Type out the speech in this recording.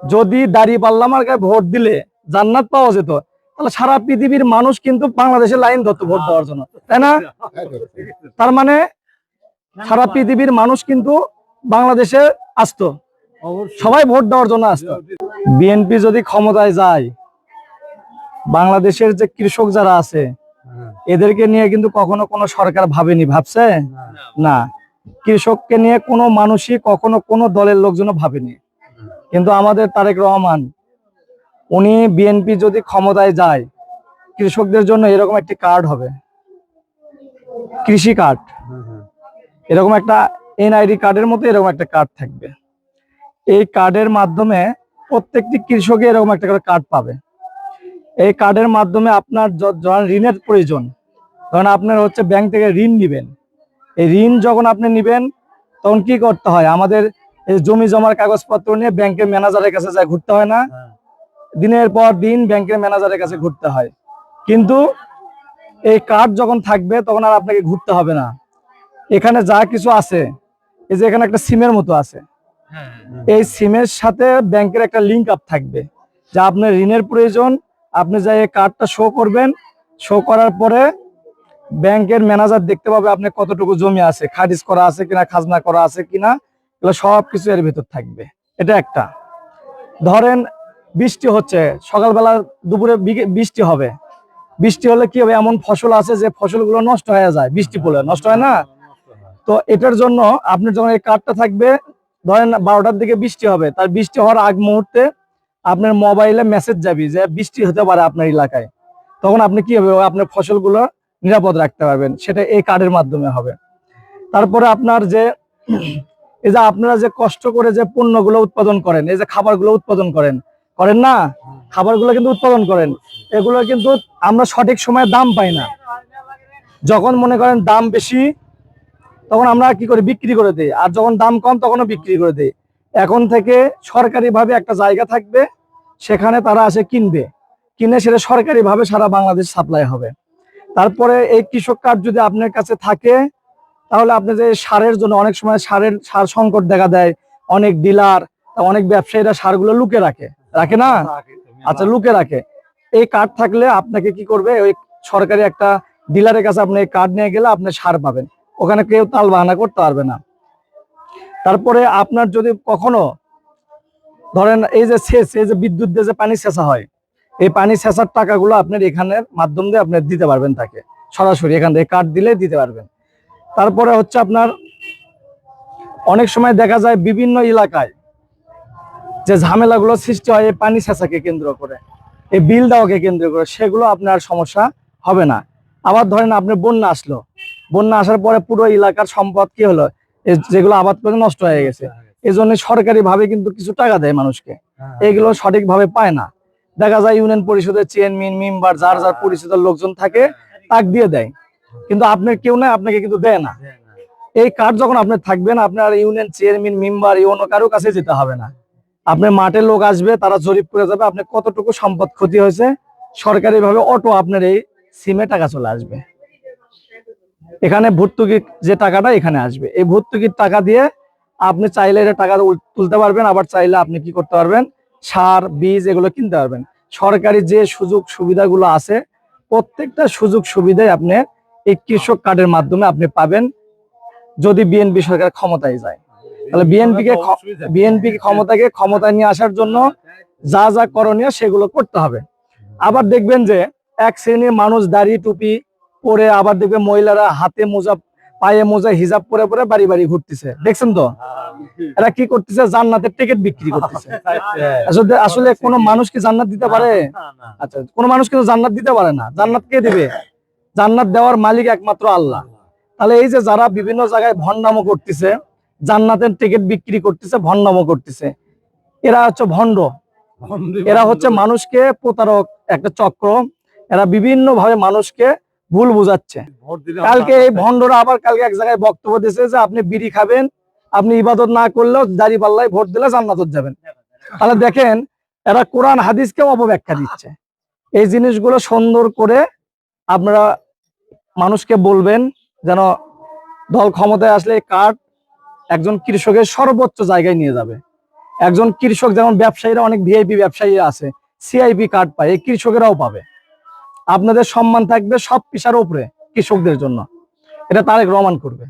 যদি দাঁড়িপাল্লা মার্কায় ভোট দিলে জান্নাত পাওয়া যেত, তাহলে সারা পৃথিবীর মানুষ কিন্তু বাংলাদেশে লাইন ধরতো ভোট দেওয়ার জন্য, তাই না? তার মানে সারা পৃথিবীর মানুষ কিন্তু বাংলাদেশে আসতো, সবাই ভোট দেওয়ার জন্য আসতো। বিএনপি যদি ক্ষমতায় যায়, বাংলাদেশের যে কৃষক যারা আছে এদেরকে নিয়ে কিন্তু কখনো কোনো সরকার ভাবেনি, ভাবছে না। কৃষককে নিয়ে কোনো মানুষই কখনো কোনো দলের লোকজন ভাবেনি। কিন্তু আমাদের তারেক রহমান, উনি বিএনপি যদি ক্ষমতায় যায়, কৃষকদের জন্য এরকম একটি কার্ড হবে, কৃষি কার্ড। এরকম একটা এনআইডি কার্ডের মতো এরকম একটা কার্ড থাকবে। এই কার্ডের মাধ্যমে প্রত্যেকটি কৃষকই এরকম একটা করে কার্ড পাবে। এই কার্ডের মাধ্যমে আপনার যখন ঋণের প্রয়োজন, তখন আপনার হচ্ছে ব্যাংক থেকে ঋণ নিবেন। এই ঋণ যখন আপনি নিবেন, তখন কি করতে হয়? আমাদের এই জমি জমার কাগজপত্র নিয়ে ব্যাংকের ম্যানেজারের কাছে যায় ঘুরতে হয় না? দিনের পর দিন ব্যাংকের ম্যানেজারের কাছে ঘুরতে হয়। কিন্তু এই কার্ড যখন থাকবে, তখন আর আপনাকে ঘুরতে হবে না। এখানে যা কিছু আছে, এই যে এখানে একটা সিমের মতো আছে, এই সিমের সাথে ব্যাংকের একটা লিঙ্ক আপ থাকবে, যা আপনার ঋণের প্রয়োজন, আপনি যাই এই কার্ডটা শো করবেন। শো করার পরে ব্যাংকের ম্যানেজার দেখতে পাবে আপনি কতটুকু জমি আছে, খারিজ করা আছে কিনা, খাজনা করা আছে কিনা, এগুলো সবকিছু এর ভিতর থাকবে। এটা একটা। ধরেন বৃষ্টি হচ্ছে, সকালবেলা দুপুরে বৃষ্টি হবে, বৃষ্টি হলে কি হবে? এমন ফসল আছে যে ফসলগুলো নষ্ট হয়ে যায়, বৃষ্টি পড়লে নষ্ট হয় না? তো এটার জন্য আপনি যখন এই কার্ডটা থাকবে, ধরেন 12টার দিকে বৃষ্টি হবে, তার বৃষ্টি হওয়ার আগ মুহূর্তে আপনার মোবাইলে মেসেজ যাবে যে বৃষ্টি হতে পারে আপনার এলাকায়। তখন আপনি কি হবে? আপনার ফসলগুলো নিরাপদ রাখতে পারবেন, সেটা এই কার্ডের মাধ্যমে হবে। তারপরে আপনার যে এই যে আপনারা যে কষ্ট করে যে পণ্যগুলো উৎপাদন করেন, এই যে খাবারগুলো উৎপাদন করেন না, খাবারগুলো কিন্তু উৎপাদন করেন, এগুলো কিন্তু আমরা সঠিক সময়ে দাম পাই না। যখন মনে করেন দাম বেশি, তখন আমরা কি করি? বিক্রি করে দিই। আর যখন দাম কম, তখনও বিক্রি করে দিই। এখন থেকে সরকারিভাবে একটা জায়গা থাকবে, সেখানে তারা আসে কিনবে, কিনে সেটা সরকারিভাবে সারা বাংলাদেশ সাপ্লাই হবে। তারপরে এই কৃষক কার্ড যদি আপনার কাছে থাকে, তাহলে আপনি যে সারের জন্য অনেক সময় সার সংকট দেখা দেয়, অনেক ডিলার, অনেক ব্যবসায়ীরা সারগুলো লুকে রাখে না? আচ্ছা, লুকে রাখে। এই কার্ড থাকলে আপনাকে কি করবে? ওই সরকারি একটা ডিলারের কাছে আপনি এই কার্ড নিয়ে গেলে আপনি সার পাবেন, ওখানে কেউ তাল বাহানা করতে পারবে না। তারপরে আপনার যদি কখনো ধরেন এই যে এই যে বিদ্যুৎ দিয়ে যে পানি সেচা হয়, এই পানি সেচার টাকাগুলো আপনার এখানের মাধ্যম দিয়ে আপনি দিতে পারবেন, তাকে সরাসরি এখান থেকে কার্ড দিলে দিতে পারবেন। তারপরে হচ্ছে আপনার অনেক সময় দেখা যায় বিভিন্ন এলাকায় যে ঝামেলাগুলো সৃষ্টি হয় এই পানি সেচাকে কেন্দ্র করে, এই বিল দেওয়াকে কেন্দ্র করে, সেগুলো আপনার সমস্যা হবে না। আবার ধরেন আপনি বন্যা আসলো, বন্যা আসার পরে পুরো এলাকার সম্পদ কি হলো? যেগুলো আবাদ করে নষ্ট হয়ে গেছে, এই জন্য সরকারি ভাবে কিন্তু কিছু টাকা দেয় মানুষকে, এগুলো সঠিকভাবে পায় না। দেখা যায় ইউনিয়ন পরিষদের চেয়ারম্যান, মেম্বার, যার যার পরিচিত লোকজন থাকে, তাক দিয়ে দেয়, কিন্তু আপনার কেউ নাই, আপনাকে কিন্তু দেয় না। এই কার্ড যখন আপনার থাকবেন, আপনার ইউনিয়ন চেয়ারম্যান, মেম্বার, অন্য কারো কাছে যেতে হবে না। আপনার মাঠে লোক আসবে, তারা জরিপ করে যাবে আপনার কতটুকু সম্পদ ক্ষতি হয়েছে, সরকারি ভাবে অটো আপনার এই সিমে টাকা চলে আসবে। এখানে ভর্তুকির যে টাকাটা এখানে আসবে, এই ভর্তুকির টাকা দিয়ে আপনি চাইলে এটা টাকা তুলতে পারবেন, আবার চাইলে আপনি কি করতে পারবেন? সার, বীজ এগুলো কিনতে পারবেন। সরকারি যে সুযোগ সুবিধাগুলো আছে, প্রত্যেকটা সুযোগ সুবিধাই আপনি এই কৃষক কার্ডের মাধ্যমে আপনি পাবেন, যদি বিএনপি সরকার ক্ষমতায় যায়। তাহলে বিএনপি ক্ষমতায় নিয়ে আসার জন্য যা যা করণীয় সেগুলো করতে হবে। আবার দেখবেন যে এক শ্রেণীর মানুষ দাড়ি টুপি পরে, আবার দেখবেন মহিলারা হাতে মোজা, পায়ে মোজা, হিজাব পরে পরে বাড়ি বাড়ি ঘুরতেছে, দেখছেন তো? এরা কি করতেছে? জান্নাতের টিকিট বিক্রি করতেছে। আসলে কোনো মানুষ কি জান্নাত দিতে পারে? আচ্ছা, কোনো মানুষ কিন্তু জান্নাত দিতে পারে না। জান্নাত কে দিবে? জান্নাত দেওয়ার মালিক একমাত্র আল্লাহ। তাহলে এই যে যারা বিভিন্ন জায়গায় ভণ্ডামো করতেছে, জান্নাতের টিকিট বিক্রি করতেছে, ভণ্ডামো করতেছে, এরা হচ্ছে ভণ্ড, এরা হচ্ছে মানুষকে প্রতারক, একটা চক্র। এরা বিভিন্ন ভাবে মানুষকে ভুল বুঝাচ্ছে। কালকে এই ভণ্ডরা আবার কালকে এক জায়গায় বক্তব্য দিয়েছে যে আপনি বিড়ি খাবেন, আপনি ইবাদত না করলেও দাঁড়িপাল্লায় ভোট দিলে জান্নাতে যাবেন। তাহলে দেখেন, এরা কোরআন হাদিসকে অপব্যাখ্যা দিচ্ছে। এই জিনিসগুলো সুন্দর করে আপনারা মানুষকে বলবেন, যেন দল ক্ষমতায় আসলে কার্ড একজন কৃষকের সর্বোচ্চ জায়গায় নিয়ে যাবে। একজন কৃষক যেমন ব্যবসায়ীরা অনেক ভিআইপি ব্যবসায়ী আছে, সিআইপি কার্ড পায়, এই কৃষকেরাও পাবে। আপনাদের সম্মান থাকবে সব পেশার উপরে কৃষকদের জন্য, এটা তারেক রহমান করবে।